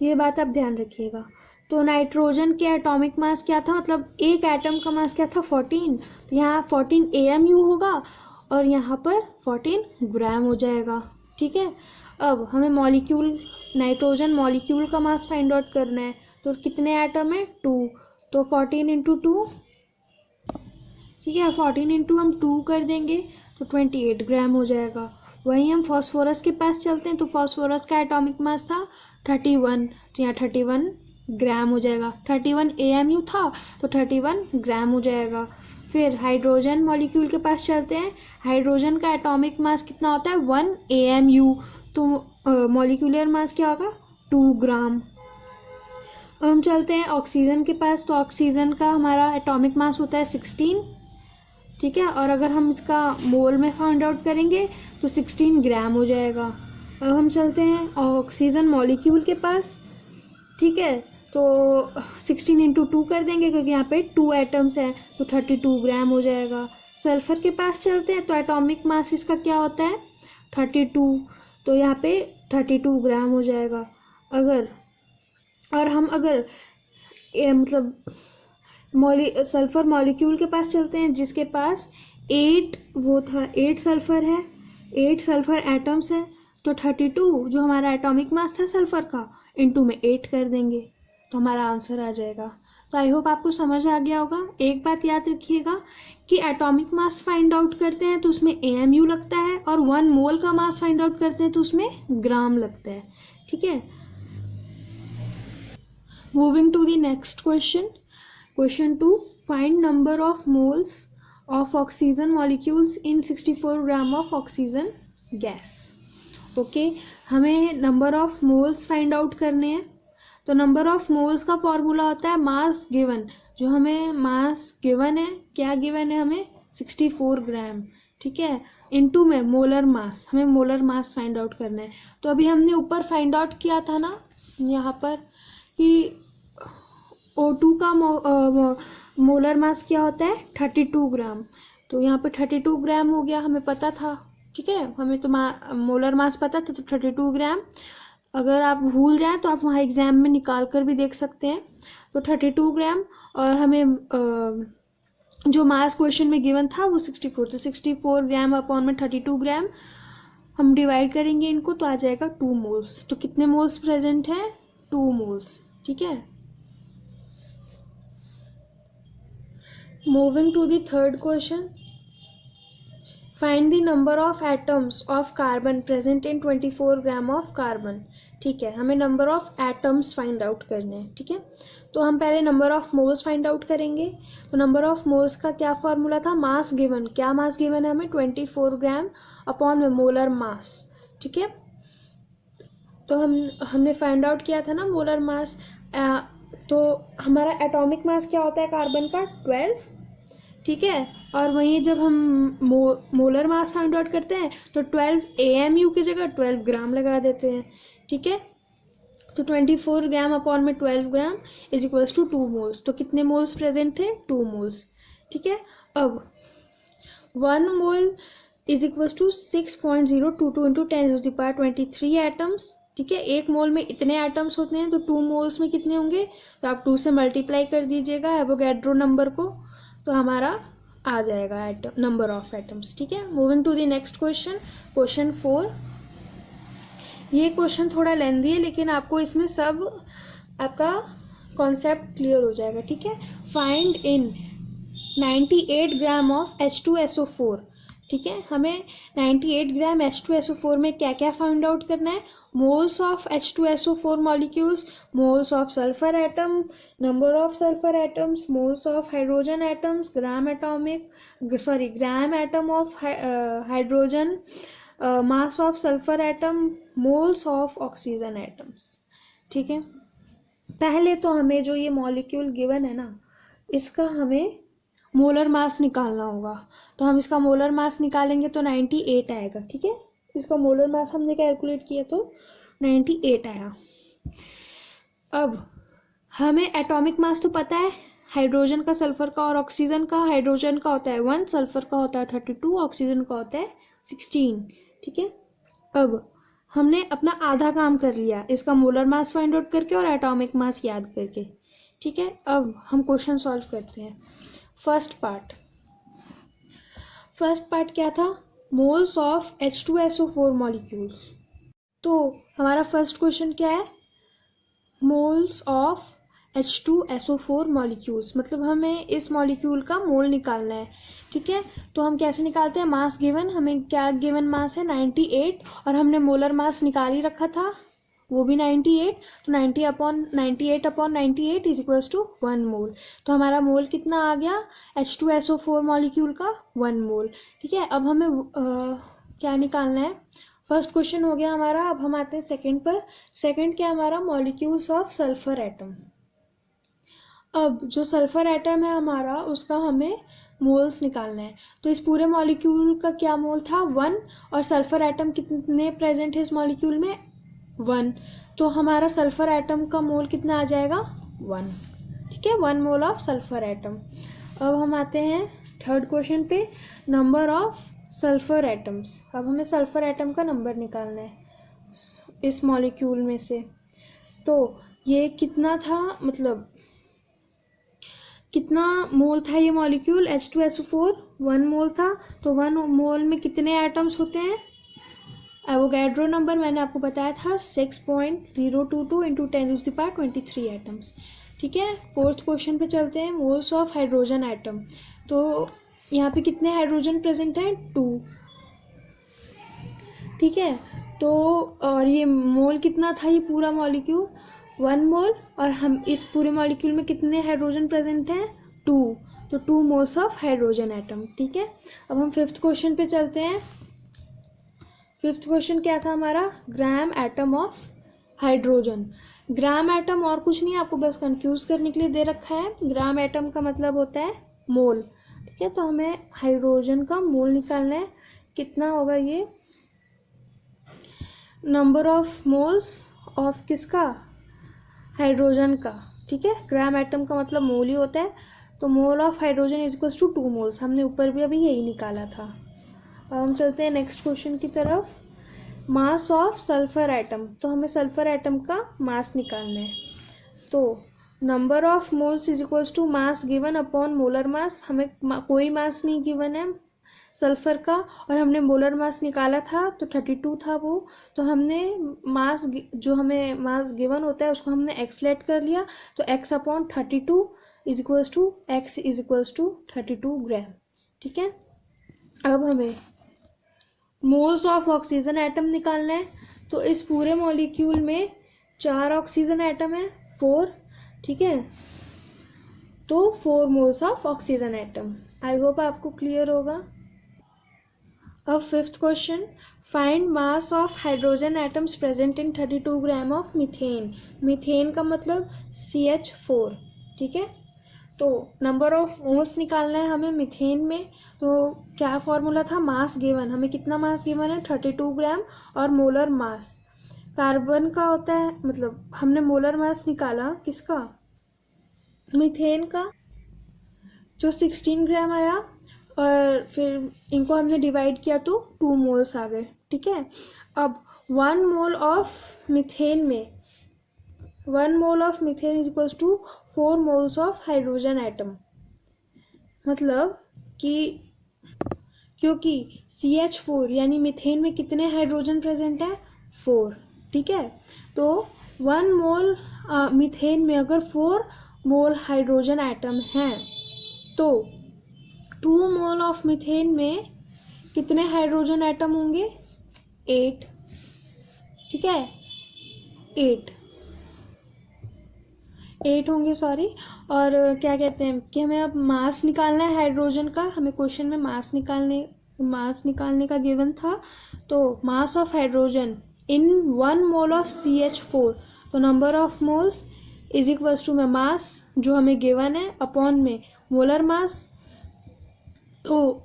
ये बात आप ध्यान रखिएगा। तो नाइट्रोजन के एटॉमिक मास क्या था, मतलब एक एटम का मास क्या था, 14, तो यहाँ 14 AMU होगा और यहाँ पर 14 ग्राम हो जाएगा, ठीक है। अब हमें मॉलिक्यूल, नाइट्रोजन मॉलिक्यूल का मास फाइंड आउट करना है, तो कितने एटम है, 2, तो 14 इंटू 2, ठीक है, 14 इंटू हम 2 कर देंगे तो 28 ग्राम हो जाएगा। वहीं हम फॉस्फोरस के पास चलते हैं, तो फॉस्फोरस का एटॉमिक मास था 31, तो यहाँ 31 ग्राम हो जाएगा, 31 AMU था तो 31 ग्राम हो जाएगा। फिर हाइड्रोजन मॉलिक्यूल के पास चलते हैं, हाइड्रोजन का एटॉमिक मास कितना होता है, 1 AMU, तो मॉलिक्यूलर मास क्या होगा, 2 ग्राम। अब हम चलते हैं ऑक्सीजन के पास, तो ऑक्सीजन का हमारा एटॉमिक मास होता है 16, ठीक है, और अगर हम इसका मोल में फाइंड आउट करेंगे तो 16 ग्राम हो जाएगा। अब हम चलते हैं ऑक्सीजन मॉलिक्यूल के पास, ठीक है, तो 16 इंटू 2 कर देंगे क्योंकि यहाँ पे 2 एटम्स हैं, तो 32 ग्राम हो जाएगा। सल्फर के पास चलते हैं, तो एटॉमिक मास इसका क्या होता है, 32, तो यहाँ पे 32 ग्राम हो जाएगा। अगर मतलब सल्फर मॉलिक्यूल के पास चलते हैं जिसके पास 8 सल्फर है, 8 सल्फर एटम्स है, तो 32 जो हमारा एटॉमिक मास था सल्फर का इंटू में 8 कर देंगे तो हमारा आंसर आ जाएगा। तो आई होप आपको समझ आ गया होगा। एक बात याद रखिएगा कि एटॉमिक मास फाइंड आउट करते हैं तो उसमें AMU लगता है, और 1 मोल का मास फाइंड आउट करते हैं तो उसमें ग्राम लगता है। ठीक है, moving to the next question. Question 2, find number of moles of oxygen molecules in 64 gram of oxygen gas. Okay, हमें number of moles find out करने हैं। तो नंबर ऑफ मोल्स का फॉर्मूला होता है मास गिवन, जो हमें मास गिवन है, क्या गिवन है हमें 64 ग्राम। ठीक है, इनटू में मोलर मास, हमें मोलर मास फाइंड आउट करना है। तो अभी हमने ऊपर फाइंड आउट किया था ना यहाँ पर कि O2 का मोलर मास क्या होता है 32 ग्राम। तो यहाँ पे 32 ग्राम हो गया, हमें पता था। ठीक है, हमें तो मोलर मास पता था, तो 32 ग्राम। अगर आप भूल जाएं तो आप वहाँ एग्जाम में निकाल कर भी देख सकते हैं। तो 32 ग्राम, और हमें जो मास क्वेश्चन में गिवन था वो 64, तो 64 ग्राम अपॉन में 32 ग्राम हम डिवाइड करेंगे इनको, तो आ जाएगा 2 मोल्स। तो कितने मोल्स प्रेजेंट हैं 2 मोल्स। ठीक है, moving to the third question, find the number of atoms of carbon present in 24 gram of carbon। ठीक है, हमें number of atoms find out करने हैं। ठीक है, तो हम पहले number of moles find out करेंगे। तो नंबर ऑफ मोल्स का क्या फॉर्मूला था, मास गिवन, क्या मास गिवन है हमें 24 ग्राम अपॉन में मोलर मास। ठीक है, तो हमने फाइंड आउट किया था ना मोलर मास। तो हमारा एटॉमिक मास क्या होता है कार्बन का 12। ठीक है, और वहीं जब हम मोलर मास फाइंड आउट करते हैं तो 12 AMU की जगह 12 ग्राम लगा देते हैं। ठीक है, तो 24 ग्राम अपॉन में 12 gram is equals to 2 moles. तो कितने मोल्स प्रेजेंट थे 2 मोल्स। ठीक है, अब 1 mole is equals to 6.022 into 10⁻23 atoms. ठीक है, एक मोल में इतने एटम्स होते हैं, तो 2 मोल्स में कितने होंगे, तो आप 2 से मल्टीप्लाई कर दीजिएगा एवोगैड्रो नंबर को, तो हमारा आ जाएगा नंबर ऑफ एटम्स। ठीक है, moving to the next question, question 4। ये क्वेश्चन थोड़ा लेंदी है, लेकिन आपको इसमें सब आपका कॉन्सेप्ट क्लियर हो जाएगा। ठीक है, find in 98 gram of H2SO4। ठीक है, हमें 98 ग्राम H2SO4 में क्या क्या फाइंड आउट करना है, moles of H2SO4 molecules, moles of sulphur atom, number of sulphur atoms, moles of hydrogen atoms, gram atom of hydrogen, mass of sulphur atom, moles of oxygen atoms. ठीक है, पहले तो हमें जो ये मॉलिक्यूल गिवन है ना, इसका हमें मोलर मास निकालना होगा। तो हम इसका मोलर मास निकालेंगे तो 98 आएगा। ठीक है, इसका मोलर मास हमने कैलकुलेट किया तो 98 आया। अब हमें एटॉमिक मास तो पता है, हाइड्रोजन का, सल्फर का और ऑक्सीजन का। हाइड्रोजन का होता है 1, सल्फर का होता है 32, ऑक्सीजन का होता है 16। ठीक है, अब हमने अपना आधा काम कर लिया, इसका मोलर मास फाइंड आउट करके और एटॉमिक मास याद करके। ठीक है, अब हम क्वेश्चन सॉल्व करते हैं। फर्स्ट पार्ट क्या था, मोल्स ऑफ H2SO4 मॉलिक्यूल्स। तो हमारा फर्स्ट क्वेश्चन क्या है, मोल्स ऑफ H2SO4 मॉलिक्यूल्स, मतलब हमें इस मॉलिक्यूल का मोल निकालना है। ठीक है, तो हम कैसे निकालते हैं, मास गिवन, हमें क्या गिवन मास है 98, और हमने मोलर मास निकाल ही रखा था वो भी 98। तो 98 अपॉन 98 इज इक्वल्स टू 1 मोल। तो हमारा मोल कितना आ गया H2SO4 मॉलिक्यूल का 1 मोल। ठीक है, अब हमें क्या निकालना है, फर्स्ट क्वेश्चन हो गया हमारा। अब हम आते हैं सेकंड पर। सेकंड क्या हमारा, मॉलिक्यूल्स ऑफ सल्फर एटम। अब जो सल्फर एटम है हमारा, उसका हमें मोल्स निकालना है। तो इस पूरे मॉलिक्यूल का क्या मोल था 1, और सल्फर एटम कितने प्रेजेंट है इस मॉलिक्यूल में 1। तो हमारा सल्फर एटम का मोल कितना आ जाएगा 1। ठीक है, 1 मोल ऑफ सल्फर एटम। अब हम आते हैं थर्ड क्वेश्चन पे, नंबर ऑफ सल्फर एटम्स। अब हमें सल्फर एटम का नंबर निकालना है इस मॉलिक्यूल में से। तो ये कितना था, मतलब कितना मोल था ये मॉलिक्यूल H2SO4, 1 मोल था। तो 1 मोल में कितने एटम्स होते हैं, एवोगैड्रो नंबर मैंने आपको बताया था 6.022 इंटू 10⁻23 एटम्स। ठीक है, फोर्थ क्वेश्चन पे चलते हैं। Moles of hydrogen atom. तो यहाँ पे कितने हाइड्रोजन प्रेजेंट हैं? 2। ठीक है, तो और ये मोल कितना था, ये पूरा मॉलिक्यूल 1 मोल, और हम इस पूरे मॉलिक्यूल में कितने हाइड्रोजन प्रेजेंट हैं? 2। तो 2 मोल्स ऑफ हाइड्रोजन एटम। ठीक है, अब हम फिफ्थ क्वेश्चन पे चलते हैं। फिफ्थ क्वेश्चन क्या था हमारा? Gram atom of hydrogen. Gram atom और कुछ नहीं, आपको बस कंफ्यूज करने के लिए दे रखा है। ग्राम एटम का मतलब होता है मोल। ठीक है, तो हमें हाइड्रोजन का मोल निकालना है। कितना होगा ये? नंबर ऑफ मोल्स ऑफ किसका? हाइड्रोजन का। ठीक है, ग्राम एटम का मतलब मोल ही होता है। तो mole of hydrogen is equals to 2 moles. हमने ऊपर भी अभी यही निकाला था। अब हम चलते हैं नेक्स्ट क्वेश्चन की तरफ। Mass of sulphur atom. तो हमें सल्फर एटम का मास निकालना है। तो number of moles is equals to mass given upon molar mass. हमें कोई मास नहीं गिवन है सल्फर का, और हमने मोलर मास निकाला था तो 32 था वो। तो हमने मास, जो हमें मास गिवन होता है उसको हमने एक्सलेट कर लिया। तो x upon 32 is equals to x is equals to 32 gram. ठीक है, अब हमें मोल्स ऑफ ऑक्सीजन एटम निकालना है। तो इस पूरे मॉलिक्यूल में 4 ऑक्सीजन एटम है, 4। ठीक है, तो 4 moles of oxygen atom. I hope आपको क्लियर होगा। अब fifth question, find mass of hydrogen atoms present in 32 gram of methane. Methane का मतलब CH4। ठीक है, तो नंबर ऑफ मोल्स निकालना है हमें मीथेन में। तो क्या फॉर्मूला था? Mass given. हमें कितना मास गिवन है? 32 ग्राम, और मोलर मास कार्बन का होता है, मतलब हमने मोलर मास निकाला किसका? मीथेन का, जो 16 ग्राम आया, और फिर इनको हमने डिवाइड किया तो 2 मोल्स आ गए। ठीक है, अब 1 मोल ऑफ मीथेन में 1 mole of methane is equals to 4 moles of hydrogen atom. मतलब कि क्योंकि CH4 यानी मीथेन में कितने हाइड्रोजन प्रेजेंट है? 4। ठीक है, तो 1 मोल मीथेन में अगर 4 मोल हाइड्रोजन एटम हैं तो 2 मोल ऑफ मीथेन में कितने हाइड्रोजन एटम होंगे? 8। ठीक है, 8 होंगे, सॉरी। और क्या कहते हैं कि हमें अब मास निकालना है हाइड्रोजन का। हमें क्वेश्चन में मास निकालने का गिवन था। तो mass of hydrogen in 1 mole of CH4, तो number of moles is equals to में मास जो हमें गिवन है अपॉन में मोलर मास। तो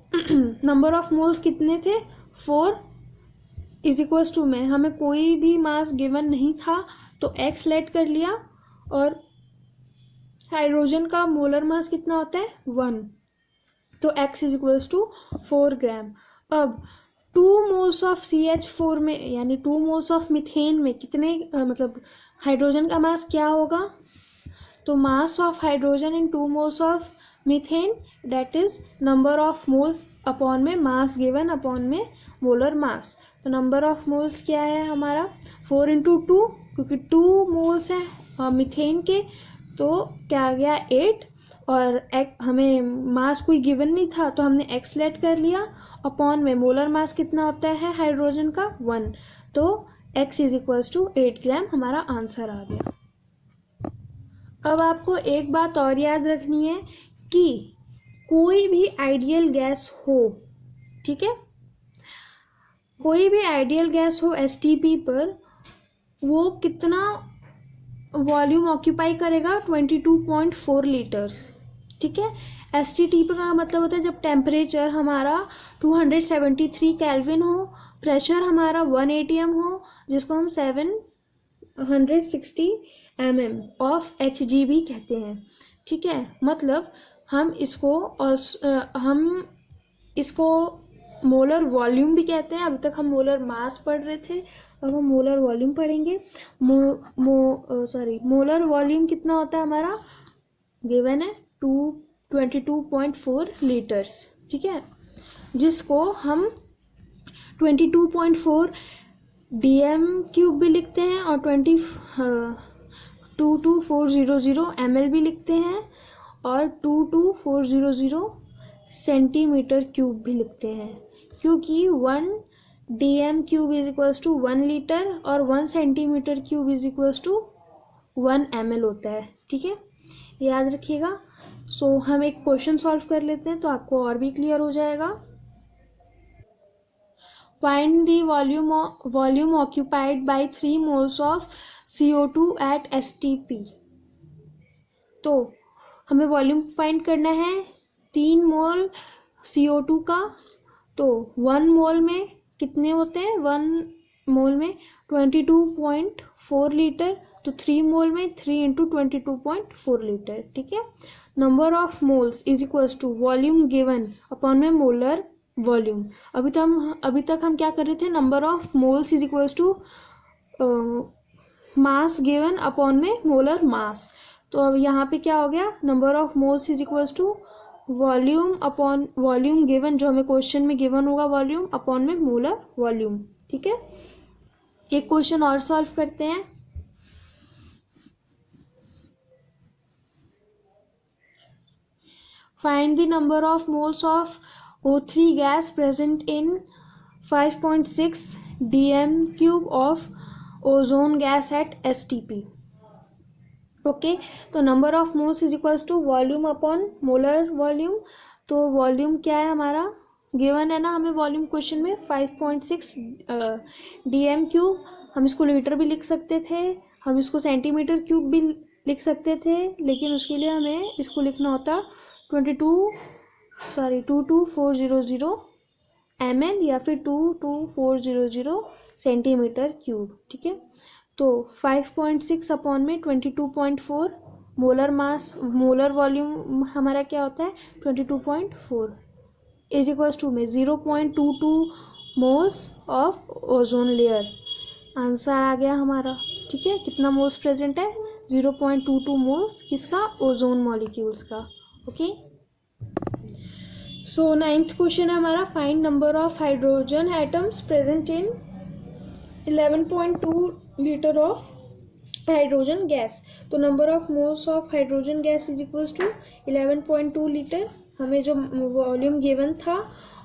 नंबर ऑफ मोल्स कितने थे? 4 इज इक्वल्स टू में हमें कोई भी मास गिवन नहीं था तो x लेट कर लिया, और हाइड्रोजन का मोलर मास कितना होता है? 1। तो x इज इक्वल्स टू 4 ग्राम। अब 2 मोल्स ऑफ CH4 में यानी 2 मोल्स ऑफ मीथेन में कितने मतलब हाइड्रोजन का मास क्या होगा? तो mass of hydrogen in 2 moles of methane that is number of moles upon में मास गिवन अपॉन में मोलर मास। तो नंबर ऑफ मोल्स क्या है हमारा? 4 इंटू 2, क्योंकि 2 मोल्स है मीथेन के, तो क्या आ गया? 8। और हमें मास कोई गिवन नहीं था तो हमने x लेट कर लिया अपॉन में मोलर मास कितना होता है हाइड्रोजन का? 1। तो x इज इक्वल्स टू 8 ग्राम हमारा आंसर आ गया। अब आपको एक बात और याद रखनी है कि कोई भी आइडियल गैस हो, ठीक है, कोई भी आइडियल गैस हो STP पर, वो कितना वॉल्यूम ऑक्यूपाई करेगा? 22.4 लीटर्स। ठीक है, STP का मतलब होता है जब टेम्परेचर हमारा 273 केल्विन हो, प्रेशर हमारा 1 atm हो, जिसको हम 760 mm ऑफ Hg भी कहते हैं। ठीक है, मतलब हम इसको मोलर वॉल्यूम भी कहते हैं। अभी तक हम मोलर मास पढ़ रहे थे, अब हम मोलर वॉल्यूम पढ़ेंगे। मोलर वॉल्यूम कितना होता है हमारा? गिवन है 22.4 लीटर्स। ठीक है, जिसको हम 22.4 dm क्यूब भी लिखते हैं और 22400 ml भी लिखते हैं और 22400 सेंटीमीटर क्यूब भी लिखते हैं, क्योंकि 1 dm cube is equals to 1 litre और 1 centimetre cube is equals to 1 ml होता है। ठीक है, याद रखिएगा। सो हम एक क्वेश्चन सॉल्व कर लेते हैं तो आपको और भी क्लियर हो जाएगा। Find the volume occupied by 3 moles of CO2 at STP। तो हमें वॉल्यूम फाइंड करना है 3 मोल CO2 का। तो 1 मोल में कितने होते हैं, 1 मोल में 22.4 लीटर, तो 3 मोल में 3 इंटू 22.4 लीटर। ठीक है, number of moles is equals to volume given upon में मोलर वॉल्यूम। अभी तक हम क्या कर रहे थे, number of moles is equals to mass given upon में मोलर मास। तो अब यहाँ पे क्या हो गया, number of moles is equals to volume upon volume given, जो हमें क्वेश्चन में गिवन होगा, वॉल्यूम अपॉन में मोलर वॉल्यूम। ठीक है, एक क्वेश्चन और सॉल्व करते हैं। Find the number of moles of O3 gas present in 5.6 dm cube of ozone gas at STP। Okay, तो number of moles is equals to volume upon molar volume. तो volume क्या है हमारा, given है ना हमें वॉल्यूम क्वेश्चन में 5.6 dm cube. हम इसको लीटर भी लिख सकते थे, हम इसको सेंटीमीटर क्यूब भी लिख सकते थे, लेकिन उसके लिए हमें इसको लिखना होता 22400 ml या फिर 22400 सेंटीमीटर क्यूब। ठीक है, तो 5.6 अपॉन में 22.4 मोलर मास, मोलर वॉल्यूम हमारा क्या होता है 22.4 इज इक्वल्स टू में 0.22 moles of ozone layer. Answer आ गया हमारा। ठीक है, कितना मोल्स प्रेजेंट है, 0.22 मोल्स किसका, ओजोन मॉलिक्यूल्स का। ओके, सो 9th क्वेश्चन है हमारा, find number of hydrogen atoms present in 11.2 litre of hydrogen gas. तो number of moles of hydrogen gas is equals to 11.2 litre. हमें जो वॉल्यूम गिवन था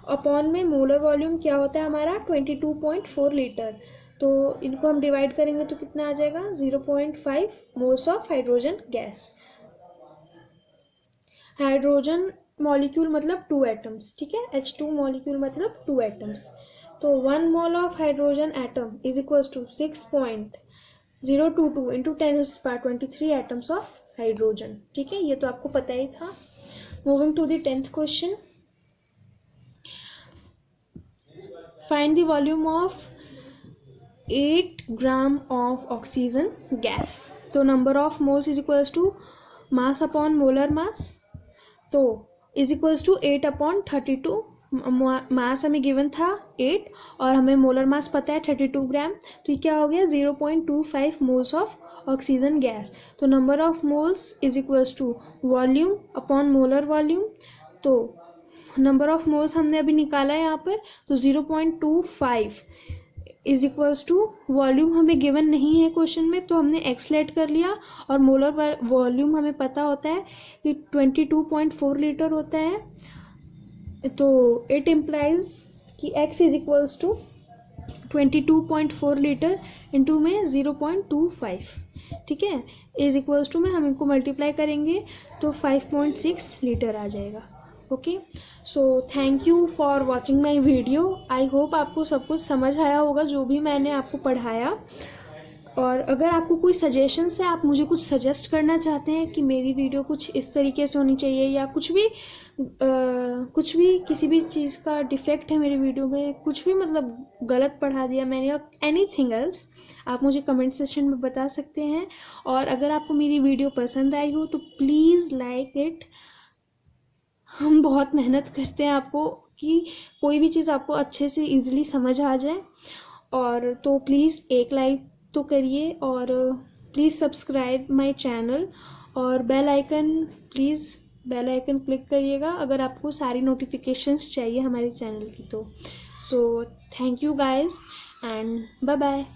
upon में molar volume क्या होता है हमारा 22.4 लीटर। तो इनको हम डिवाइड करेंगे तो कितना आ जाएगा 0.5 moles of hydrogen gas. Hydrogen molecule मतलब 2 एटम्स। ठीक है, H2 मॉलिक्यूल मतलब 2 एटम्स। तो 1 mole of hydrogen atom is equals to 6.022 into 10⁻23 atoms of hydrogen. ठीक है, ये तो आपको पता ही था। Moving to the 10th question, find the volume of 8 gram of oxygen gas. तो number of moles is equals to mass upon molar mass, तो इज इक्वल्स टू 8/32। मास हमें गिवन था 8 और हमें मोलर मास पता है 32 ग्राम। तो ये क्या हो गया 0.25 मोल्स ऑफ ऑक्सीजन गैस। तो number of moles is equals to volume upon molar volume. तो नंबर ऑफ मोल्स हमने अभी निकाला है यहाँ पर, तो 0.25 इज इक्वल्स टू वॉल्यूम हमें गिवन नहीं है क्वेश्चन में, तो हमने एक्सलेट कर लिया, और मोलर वॉल्यूम हमें पता होता है कि 22.4 लीटर होता है। तो इट इम्प्लाइज कि x is equals to 22.4 litre into में 0.25। ठीक है, इज इक्वल्स टू में हम इनको मल्टीप्लाई करेंगे तो 5.6 लीटर आ जाएगा। Okay, so thank you for watching my video. I hope आपको सब कुछ समझ आया होगा जो भी मैंने आपको पढ़ाया। और अगर आपको कोई सजेशंस है, आप मुझे कुछ सजेस्ट करना चाहते हैं कि मेरी वीडियो कुछ इस तरीके से होनी चाहिए, या कुछ भी किसी भी चीज़ का डिफेक्ट है मेरी वीडियो में, कुछ भी मतलब गलत पढ़ा दिया मैंने या एनीथिंग एल्स, आप मुझे कमेंट सेक्शन में बता सकते हैं। और अगर आपको मेरी वीडियो पसंद आई हो तो प्लीज़ लाइक इट। हम बहुत मेहनत करते हैं आपको कि कोई भी चीज़ आपको अच्छे से इजीली समझ आ जाए। और तो प्लीज़ एक लाइक तो करिए, और प्लीज़ सब्सक्राइब माय चैनल, और बेल आइकन क्लिक करिएगा अगर आपको सारी नोटिफिकेशंस चाहिए हमारे चैनल की। तो so thank you guys and bye bye.